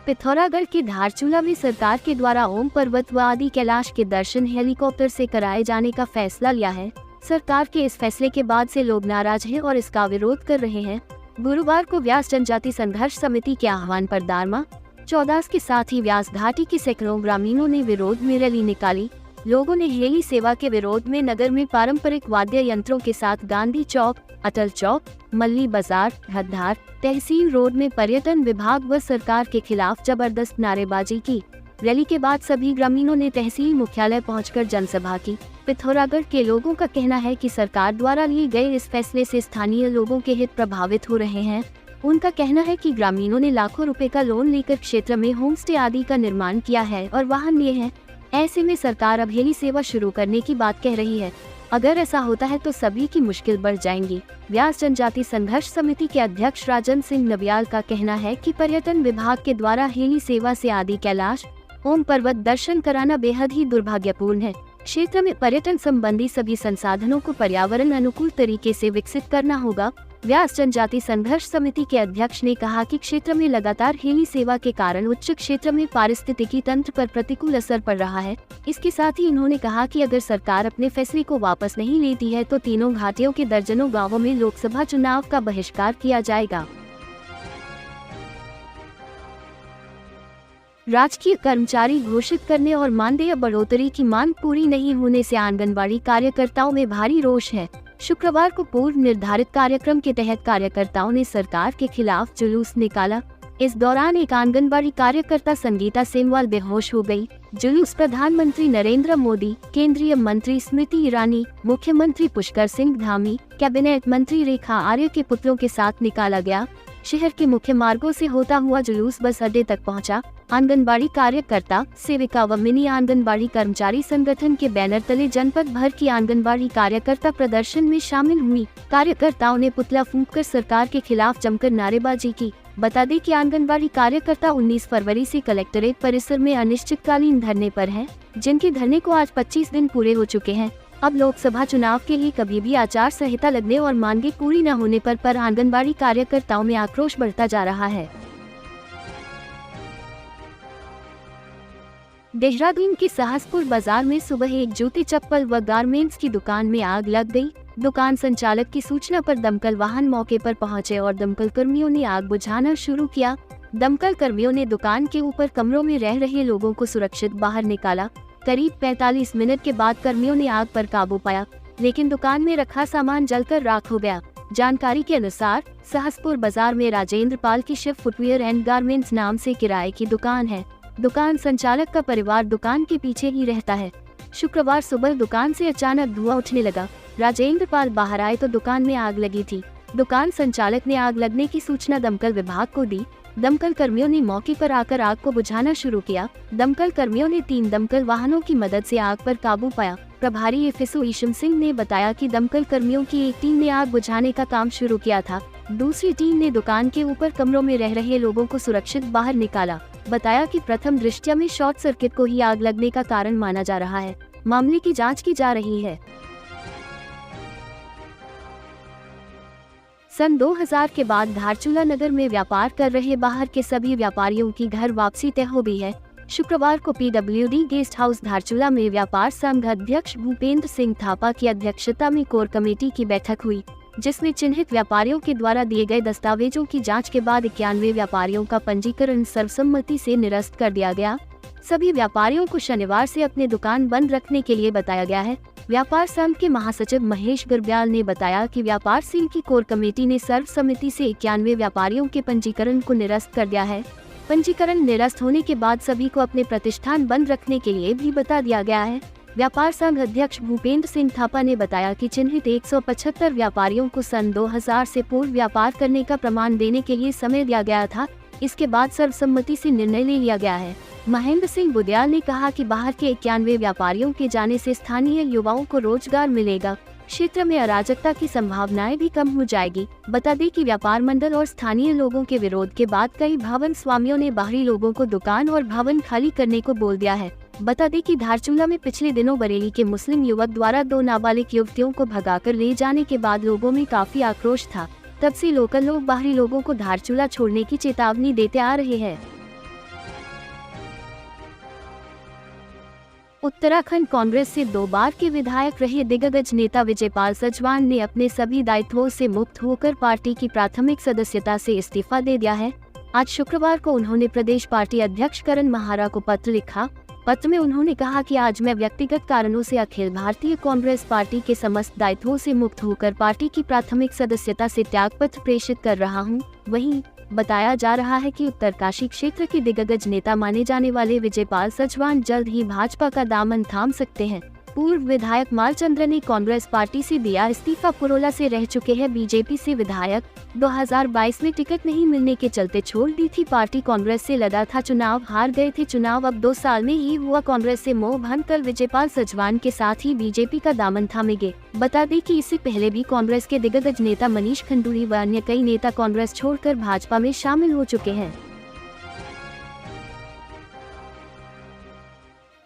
पिथौरागढ़ के धारचूला में सरकार के द्वारा ओम पर्वत व आदि कैलाश के दर्शन हेलीकॉप्टर से कराए जाने का फैसला लिया है। सरकार के इस फैसले के बाद से लोग नाराज हैं और इसका विरोध कर रहे हैं। गुरुवार को व्यास जनजाति संघर्ष समिति के आह्वान पर दारमा, चौदास के साथ ही व्यास घाटी के सैकड़ों ग्रामीणों ने विरोध में रैली निकाली। लोगों ने हेली सेवा के विरोध में नगर में पारंपरिक वाद्य यंत्रों के साथ गांधी चौक, अटल चौक, मल्ली बाजार, हदधार, तहसील रोड में पर्यटन विभाग व सरकार के खिलाफ जबरदस्त नारेबाजी की। रैली के बाद सभी ग्रामीणों ने तहसील मुख्यालय पहुंचकर जनसभा की। पिथौरागढ़ के लोगों का कहना है कि सरकार द्वारा लिए गए इस फैसले से स्थानीय लोगों के हित प्रभावित हो रहे हैं। उनका कहना है कि ग्रामीणों ने लाखों रुपए का लोन लेकर क्षेत्र में होम स्टे आदि का निर्माण किया है और वाहन लिए हैं। ऐसे में सरकार अब हेली सेवा शुरू करने की बात कह रही है। अगर ऐसा होता है तो सभी की मुश्किल बढ़ जाएंगी। व्यास जनजाति संघर्ष समिति के अध्यक्ष राजन सिंह नबियाल का कहना है कि पर्यटन विभाग के द्वारा हेली सेवा से आदि कैलाश, ओम पर्वत दर्शन कराना बेहद ही दुर्भाग्यपूर्ण है। क्षेत्र में पर्यटन संबंधी सभी संसाधनों को पर्यावरण अनुकूल तरीके से विकसित करना होगा। व्यास जनजाति संघर्ष समिति के अध्यक्ष ने कहा कि क्षेत्र में लगातार हेली सेवा के कारण उच्च क्षेत्र में पारिस्थितिकी तंत्र पर प्रतिकूल असर पड़ रहा है। इसके साथ ही उन्होंने कहा कि अगर सरकार अपने फैसले को वापस नहीं लेती है तो तीनों घाटियों के दर्जनों गाँवों में लोकसभा चुनाव का बहिष्कार किया जाएगा। राजकीय कर्मचारी घोषित करने और मानदेय बढ़ोतरी की मांग पूरी नहीं होने से आंगनबाड़ी कार्यकर्ताओं में भारी रोष है। शुक्रवार को पूर्व निर्धारित कार्यक्रम के तहत कार्यकर्ताओं ने सरकार के खिलाफ जुलूस निकाला। इस दौरान एक आंगनबाड़ी कार्यकर्ता संगीता सेमवाल बेहोश हो गई। जुलूस प्रधानमंत्री नरेंद्र मोदी, केंद्रीय मंत्री स्मृति ईरानी, मुख्यमंत्री पुष्कर सिंह धामी, कैबिनेट मंत्री रेखा आर्य के पुतलों के साथ निकाला गया। शहर के मुख्य मार्गों से होता हुआ जुलूस बस अड्डे तक पहुंचा। आंगनबाड़ी कार्यकर्ता, सेविका व मिनी आंगनबाड़ी कर्मचारी संगठन के बैनर तले जनपद भर की आंगनबाड़ी कार्यकर्ता प्रदर्शन में शामिल हुई। कार्यकर्ताओं ने पुतला फूंककर सरकार के खिलाफ जमकर नारेबाजी की। बता दें कि आंगनबाड़ी कार्यकर्ता 19 फरवरी से कलेक्ट्रेट परिसर में अनिश्चितकालीन धरने पर हैं, जिनके धरने को आज 25 दिन पूरे हो चुके हैं। अब लोकसभा चुनाव के लिए कभी भी आचार संहिता लगने और मांगे पूरी न होने पर आंगनबाड़ी कार्यकर्ताओं में आक्रोश बढ़ता जा रहा है। देहरादून के साहसपुर बाजार में सुबह एक जूते चप्पल व गारमेंट्स की दुकान में आग लग गई। दुकान संचालक की सूचना पर दमकल वाहन मौके पर पहुंचे और दमकल कर्मियों ने आग बुझाना शुरू किया। दमकल कर्मियों ने दुकान के ऊपर कमरों में रह रहे लोगों को सुरक्षित बाहर निकाला। करीब 45 मिनट के बाद कर्मियों ने आग पर काबू पाया, लेकिन दुकान में रखा सामान जलकर राख हो गया। जानकारी के अनुसार साहसपुर बाजार में राजेंद्र पाल की शिव फुटवियर एंड गारमेंट्स नाम से किराए की दुकान है। दुकान संचालक का परिवार दुकान के पीछे ही रहता है। शुक्रवार सुबह दुकान से अचानक धुआं उठने लगा। राजेंद्र पाल बाहर आए तो दुकान में आग लगी थी। दुकान संचालक ने आग लगने की सूचना दमकल विभाग को दी। दमकल कर्मियों ने मौके पर आकर आग को बुझाना शुरू किया। दमकल कर्मियों ने 3 दमकल वाहनों की मदद से आग पर काबू पाया। प्रभारी एफएसओ ईशम सिंह ने बताया कि दमकल कर्मियों की एक टीम ने आग बुझाने का काम शुरू किया था। दूसरी टीम ने दुकान के ऊपर कमरों में रह रहे लोगों को सुरक्षित बाहर निकाला। बताया कि प्रथम दृष्टया में शॉर्ट सर्किट को ही आग लगने का कारण माना जा रहा है। मामले की जांच की जा रही है। सन 2000 के बाद धारचूला नगर में व्यापार कर रहे बाहर के सभी व्यापारियों की घर वापसी तय हो गई है। शुक्रवार को पीडब्ल्यूडी गेस्ट हाउस धारचूला में व्यापार संघ अध्यक्ष भूपेंद्र सिंह थापा की अध्यक्षता में कोर कमेटी की बैठक हुई, जिसमें चिन्हित व्यापारियों के द्वारा दिए गए दस्तावेजों की जांच के बाद 91 व्यापारियों का पंजीकरण सर्वसम्मति से निरस्त कर दिया गया। सभी व्यापारियों को शनिवार से अपने दुकान बंद रखने के लिए बताया गया है। व्यापार संघ के महासचिव महेश गर्ब्याल ने बताया कि व्यापार संघ की कोर कमेटी ने सर्वसम्मति से 91 व्यापारियों के पंजीकरण को निरस्त कर दिया है। पंजीकरण निरस्त होने के बाद सभी को अपने प्रतिष्ठान बंद रखने के लिए भी बता दिया गया है। व्यापार संघ अध्यक्ष भूपेंद्र सिंह थापा ने बताया कि चिन्हित 175 व्यापारियों को सन 2000 से पूर्व व्यापार करने का प्रमाण देने के लिए समय दिया गया था। इसके बाद सर्वसम्मति से निर्णय ले लिया गया है। महेंद्र सिंह बुदयाल ने कहा कि बाहर के 91 व्यापारियों के जाने से स्थानीय युवाओं को रोजगार मिलेगा। क्षेत्र में अराजकता की संभावनाएं भी कम हो जाएगी। बता दें कि व्यापार मंडल और स्थानीय लोगों के विरोध के बाद कई भवन स्वामियों ने बाहरी लोगों को दुकान और भवन खाली करने को बोल दिया है। बता दें कि धारचूला में पिछले दिनों बरेली के मुस्लिम युवक द्वारा 2 नाबालिग युवतियों को भगाकर ले जाने के बाद लोगों में काफी आक्रोश था। तब से लोकल लोग बाहरी लोगों को धारचूला छोड़ने की चेतावनी देते आ रहे हैं। उत्तराखंड कांग्रेस से 2 बार के विधायक रहे दिग्गज नेता विजयपाल सचवान ने अपने सभी दायित्वों से मुक्त होकर पार्टी की प्राथमिक सदस्यता से इस्तीफा दे दिया है। आज शुक्रवार को उन्होंने प्रदेश पार्टी अध्यक्ष करण महारा को पत्र लिखा। पत्र में उन्होंने कहा कि आज मैं व्यक्तिगत कारणों से अखिल भारतीय कांग्रेस पार्टी के समस्त दायित्वों से मुक्त होकर पार्टी की प्राथमिक सदस्यता से त्यागपत्र प्रेषित कर रहा हूं। वहीं बताया जा रहा है कि उत्तरकाशी क्षेत्र के दिग्गज नेता माने जाने वाले विजयपाल सचवान जल्द ही भाजपा का दामन थाम सकते हैं। पूर्व विधायक मालचंद्र ने कांग्रेस पार्टी से दिया इस्तीफा। पुरोला से रह चुके हैं बीजेपी से विधायक। 2022 में टिकट नहीं मिलने के चलते छोड़ दी थी पार्टी। कांग्रेस से लड़ा था चुनाव, हार गए थे चुनाव। अब 2 साल में ही हुआ कांग्रेस से मोह भंग कर विजयपाल सचवान के साथ ही बीजेपी का दामन थामेंगे। बता दें कि इससे पहले भी कांग्रेस के दिग्गज नेता मनीष खंडूरी व अन्य कई नेता कांग्रेस छोड़कर भाजपा में शामिल हो चुके हैं।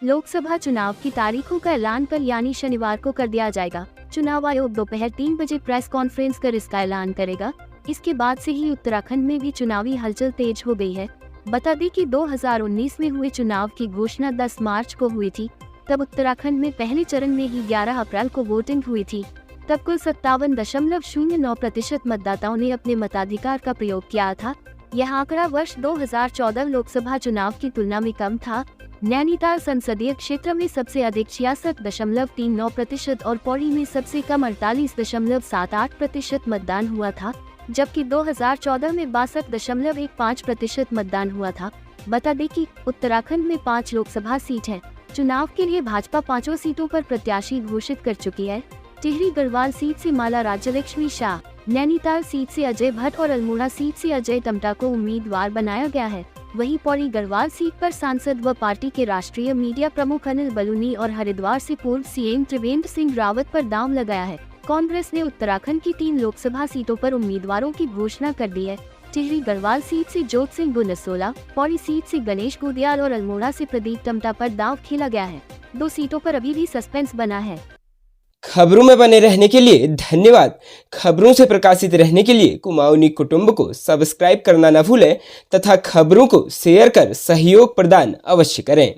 लोकसभा चुनाव की तारीखों का ऐलान कल यानी शनिवार को कर दिया जाएगा। चुनाव आयोग दोपहर 3 बजे प्रेस कॉन्फ्रेंस कर इसका ऐलान करेगा। इसके बाद से ही उत्तराखंड में भी चुनावी हलचल तेज हो गई है। बता दें कि 2019 में हुए चुनाव की घोषणा 10 मार्च को हुई थी। तब उत्तराखंड में पहले चरण में ही 11 अप्रैल को वोटिंग हुई थी। तब कुल 57.09% मतदाताओं ने अपने मताधिकार का प्रयोग किया था। यह आंकड़ा वर्ष 2014 लोकसभा चुनाव की तुलना में कम था। नैनीताल संसदीय क्षेत्र में सबसे अधिक 66.39% और पौड़ी में सबसे कम 48.78% मतदान हुआ था, जबकि 2014 में 62.15% मतदान हुआ था। बता दें कि उत्तराखंड में 5 लोकसभा सीट हैं। चुनाव के लिए भाजपा 5 सीटों पर प्रत्याशी घोषित कर चुकी है। टिहरी गढ़वाल सीट से माला राज्यलक्ष्मी शाह, नैनीताल सीट से अजय भट्ट और अल्मोड़ा सीट से अजय टम्टा को उम्मीदवार बनाया गया है। वहीं पौड़ी गढ़वाल सीट पर सांसद व पार्टी के राष्ट्रीय मीडिया प्रमुख अनिल बलूनी और हरिद्वार से पूर्व सीएम त्रिवेंद्र सिंह रावत पर दांव लगाया है। कांग्रेस ने उत्तराखंड की 3 लोकसभा सीटों पर उम्मीदवारों की घोषणा कर दी है। टिहरी गढ़वाल सीट से जोत सिंह गुनसोला, पौड़ी सीट से गणेश गुदियाल और अल्मोड़ा से प्रदीप टम्टा पर दांव खेला गया है। 2 सीटों पर अभी भी सस्पेंस बना है। खबरों में बने रहने के लिए धन्यवाद। खबरों से प्रकाशित रहने के लिए कुमाऊनी कुटुंब को सब्सक्राइब करना न भूलें तथा खबरों को शेयर कर सहयोग प्रदान अवश्य करें।